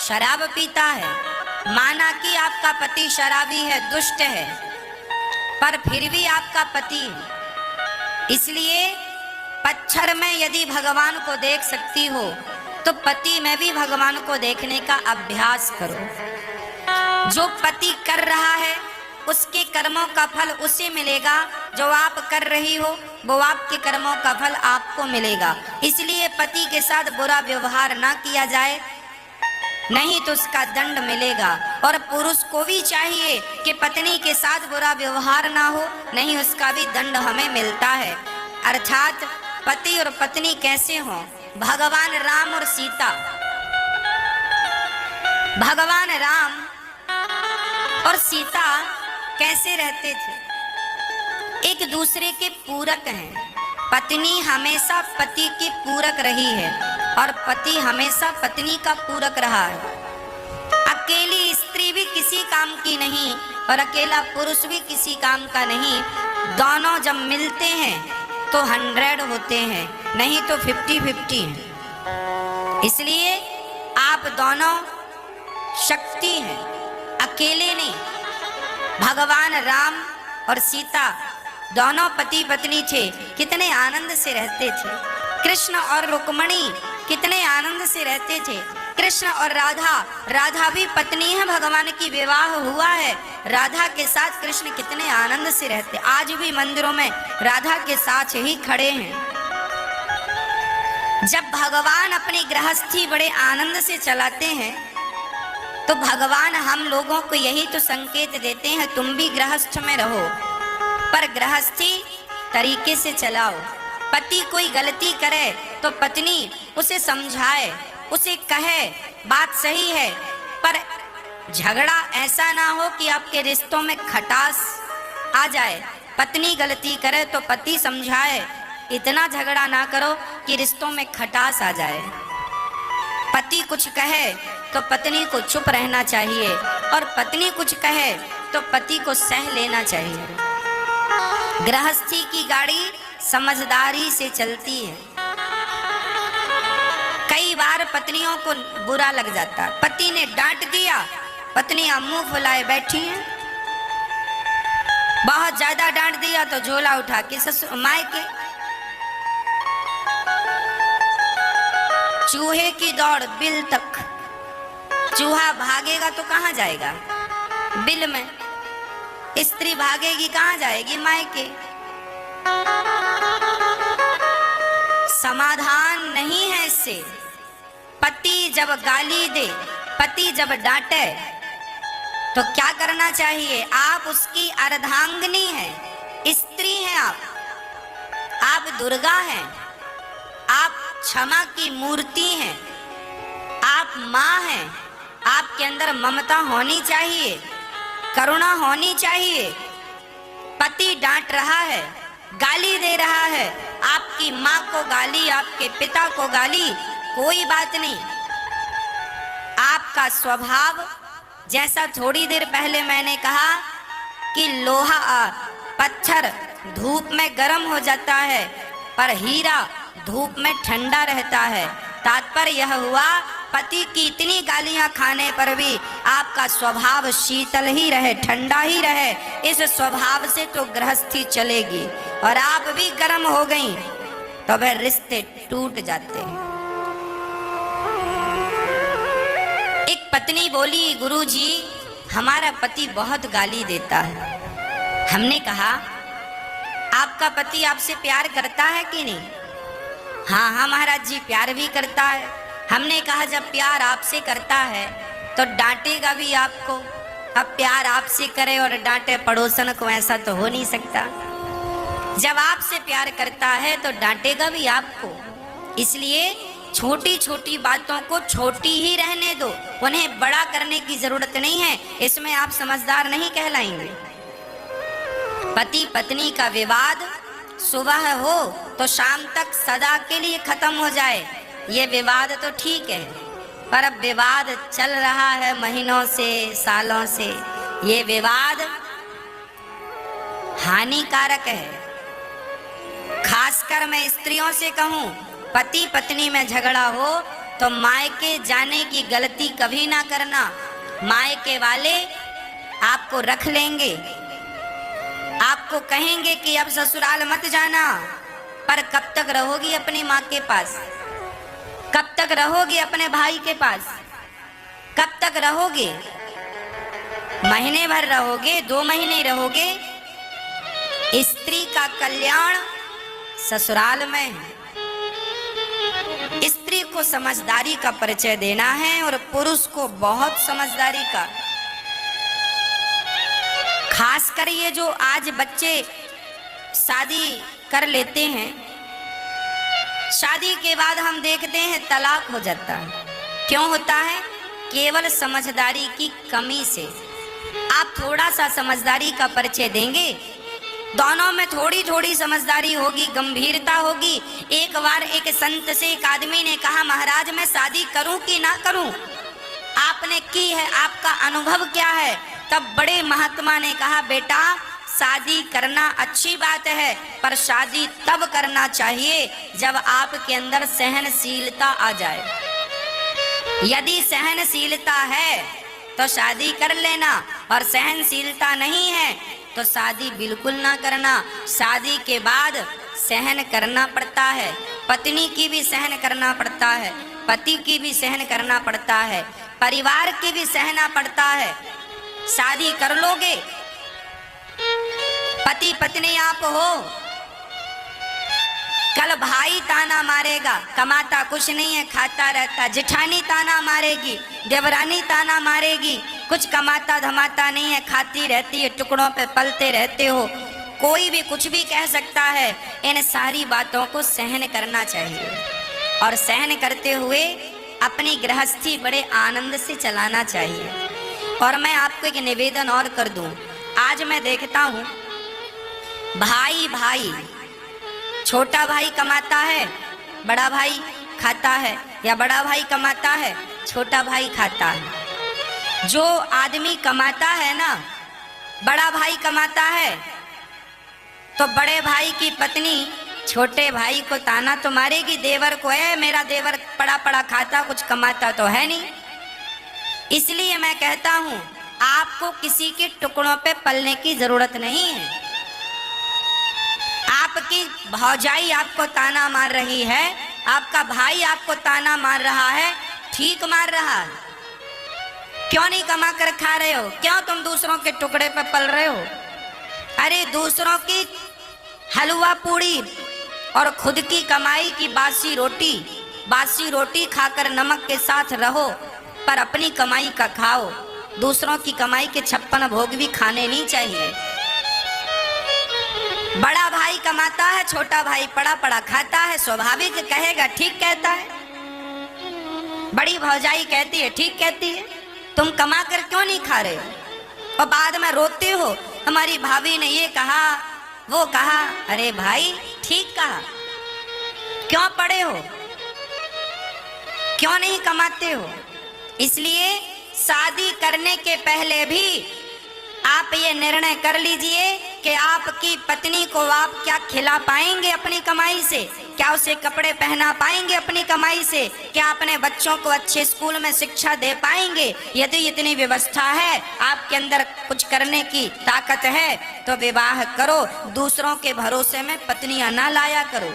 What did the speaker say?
शराब पीता है, माना कि आपका पति शराबी है, दुष्ट है, पर फिर भी आपका पति है। इसलिए पत्थर में यदि भगवान को देख सकती हो तो पति में भी भगवान को देखने का अभ्यास करो। जो पति कर रहा है उसके कर्मों का फल उसे मिलेगा, जो आप कर रही हो वो आपके कर्मों का फल आपको मिलेगा। इसलिए पति के साथ बुरा व्यवहार ना किया जाए, नहीं तो उसका दंड मिलेगा। और पुरुष को भी चाहिए कि पत्नी के साथ बुरा व्यवहार ना हो, नहीं उसका भी दंड हमें मिलता है। अर्थात पति और पत्नी कैसे हों? भगवान राम और सीता, भगवान राम और सीता कैसे रहते थे? एक दूसरे के पूरक हैं। पत्नी हमेशा पति की पूरक रही है और पति हमेशा पत्नी का पूरक रहा है। अकेली स्त्री भी किसी काम की नहीं और अकेला पुरुष भी किसी काम का नहीं। दोनों जब मिलते हैं तो 100 होते हैं, नहीं तो 50-50 हैं। इसलिए आप दोनों शक्ति हैं, अकेले नहीं। भगवान राम और सीता दोनों पति पत्नी थे, कितने आनंद से रहते थे। कृष्ण और रुक्मणी कितने आनंद से रहते थे। कृष्ण और राधा, राधा भी पत्नी है, भगवान की विवाह हुआ है। राधा के साथ कृष्ण कितने आनंद से रहते, आज भी मंदिरों में राधा के साथ ही खड़े हैं। जब भगवान अपनी गृहस्थी बड़े आनंद से चलाते हैं तो भगवान हम लोगों को यही तो संकेत देते हैं, तुम भी गृहस्थ में रहो, पर गृहस्थी तरीके से चलाओ। पति कोई गलती करे तो पत्नी उसे समझाए, उसे कहे बात सही है, पर झगड़ा ऐसा ना हो कि आपके रिश्तों में खटास आ जाए। पत्नी गलती करे तो पति समझाए, इतना झगड़ा ना करो कि रिश्तों में खटास आ जाए। पति कुछ कहे तो पत्नी को चुप रहना चाहिए और पत्नी कुछ कहे तो पति को सह लेना चाहिए। गृहस्थी की गाड़ी समझदारी से चलती है। कई बार पत्नियों को बुरा लग जाता है, पति ने डांट दिया, पत्नियां मुंह फुलाए बैठी हैं। बहुत ज्यादा डांट दिया तो झोला उठा के ससुर मायके। चूहे की दौड़ बिल तक, चूहा भागेगा तो कहां जाएगा? बिल में। स्त्री भागेगी कहां जाएगी? मायके। समाधान नहीं है इससे। पति जब गाली दे, पति जब डांटे तो क्या करना चाहिए? आप उसकी अर्धांगिनी हैं, स्त्री हैं आप दुर्गा हैं, आप क्षमा की मूर्ति हैं, आप माँ हैं। आपके अंदर ममता होनी चाहिए, करुणा होनी चाहिए। पति डांट रहा है, गाली दे रहा है, आपकी माँ को गाली, आपके पिता को गाली, कोई बात नहीं। आपका स्वभाव, जैसा थोड़ी देर पहले मैंने कहा कि लोहा पत्थर धूप में गर्म हो जाता है पर हीरा धूप में ठंडा रहता है। तात्पर्य यह हुआ, पति की इतनी गालियां खाने पर भी आपका स्वभाव शीतल ही रहे, ठंडा ही रहे। इस स्वभाव से तो गृहस्थी चलेगी। और आप भी गर्म हो गई तो वह रिश्ते टूट जाते हैं। एक पत्नी बोली, गुरुजी हमारा पति बहुत गाली देता है। हमने कहा, आपका पति आपसे प्यार करता है कि नहीं? हाँ हाँ महाराज जी, प्यार भी करता है। हमने कहा, जब प्यार आपसे करता है तो डांटेगा भी आपको। अब प्यार आपसे करे और डांटे पड़ोसन को, ऐसा तो हो नहीं सकता। जब आपसे प्यार करता है तो डांटेगा भी आपको। इसलिए छोटी छोटी बातों को छोटी ही रहने दो, उन्हें बड़ा करने की जरूरत नहीं है। इसमें आप समझदार नहीं कहलाएंगे। पति पत्नी का विवाद सुबह हो तो शाम तक सदा के लिए खत्म हो जाए, ये विवाद तो ठीक है। पर अब विवाद चल रहा है महीनों से, सालों से। ये विवाद हानिकारक है। खासकर मैं स्त्रियों से कहूं, पति पत्नी में झगड़ा हो तो मायके जाने की गलती कभी ना करना। मायके वाले आपको रख लेंगे, आपको कहेंगे कि अब ससुराल मत जाना, पर कब तक रहोगी अपनी माँ के पास? कब तक रहोगे अपने भाई के पास? कब तक रहोगे? महीने भर रहोगे, 2 महीने रहोगे? स्त्री का कल्याण ससुराल में है। स्त्री को समझदारी का परिचय देना है और पुरुष को बहुत समझदारी का। खासकर ये जो आज बच्चे शादी कर लेते हैं, शादी के बाद हम देखते हैं तलाक हो जाता है। क्यों होता है? केवल समझदारी की कमी से। आप थोड़ा सा समझदारी का परिचय देंगे, दोनों में थोड़ी थोड़ी समझदारी होगी, गंभीरता होगी। एक बार एक संत से एक आदमी ने कहा, महाराज मैं शादी करूं कि ना करूं? आपने की है, आपका अनुभव क्या है? तब बड़े महात्मा ने कहा, बेटा शादी करना अच्छी बात है, पर शादी तब करना चाहिए जब आपके अंदर सहनशीलता आ जाए। यदि सहनशीलता है तो शादी कर लेना, और सहनशीलता नहीं है तो शादी बिल्कुल ना करना। शादी के बाद सहन करना पड़ता है, पत्नी की भी सहन करना पड़ता है, पति की भी सहन करना पड़ता है, परिवार की भी सहना पड़ता है। शादी कर लोगे, पति पत्नी आप हो, कल भाई ताना मारेगा, कमाता कुछ नहीं है, खाता रहता। जेठानी ताना मारेगी, देवरानी ताना मारेगी, कुछ कमाता धमाता नहीं है, खाती रहती है, टुकड़ों पे पलते रहते हो। कोई भी कुछ भी कह सकता है। इन सारी बातों को सहन करना चाहिए, और सहन करते हुए अपनी गृहस्थी बड़े आनंद से चलाना चाहिए। और मैं आपको एक निवेदन और कर दूं। आज मैं देखता हूं भाई भाई, छोटा भाई कमाता है, बड़ा भाई खाता है, या बड़ा भाई कमाता है, छोटा भाई खाता है। जो आदमी कमाता है ना, बड़ा भाई कमाता है, तो बड़े भाई की पत्नी छोटे भाई को ताना तो मारेगी, देवर को, है मेरा देवर पड़ा पड़ा खाता, कुछ कमाता तो है नहीं। इसलिए मैं कहता हूं, आपको किसी के टुकड़ों पे पलने की जरूरत नहीं है। आपकी भौजाई आपको ताना मार रही है, आपका भाई आपको ताना मार रहा है, ठीक मार रहा है। क्यों नहीं कमा कर खा रहे हो? क्यों तुम दूसरों के टुकड़े पे पल रहे हो? अरे दूसरों की हलवा पूड़ी और खुद की कमाई की बासी रोटी खाकर नमक के साथ रहो, पर अपनी कमाई का खाओ। दूसरों की कमाई के 56 भोग भी खाने नहीं चाहिए। बड़ा भाई कमाता है, छोटा भाई पड़ा पड़ा खाता है, स्वाभाविक कहेगा ठीक कहता है। बड़ी भौजाई कहती है ठीक कहती है, तुम कमा कर क्यों नहीं खा रहे हो? और बाद में रोते हो, हमारी भाभी ने ये कहा वो कहा। अरे भाई ठीक कहा, क्यों पड़े हो? क्यों नहीं कमाते हो? इसलिए शादी करने के पहले भी आप ये निर्णय कर लीजिए कि आपकी पत्नी को आप क्या खिला पाएंगे अपनी कमाई से, क्या उसे कपड़े पहना पाएंगे अपनी कमाई से, क्या अपने बच्चों को अच्छे स्कूल में शिक्षा दे पाएंगे। यदि इतनी व्यवस्था है, आपके अंदर कुछ करने की ताकत है, तो विवाह करो। दूसरों के भरोसे में पत्नियां ना लाया करो।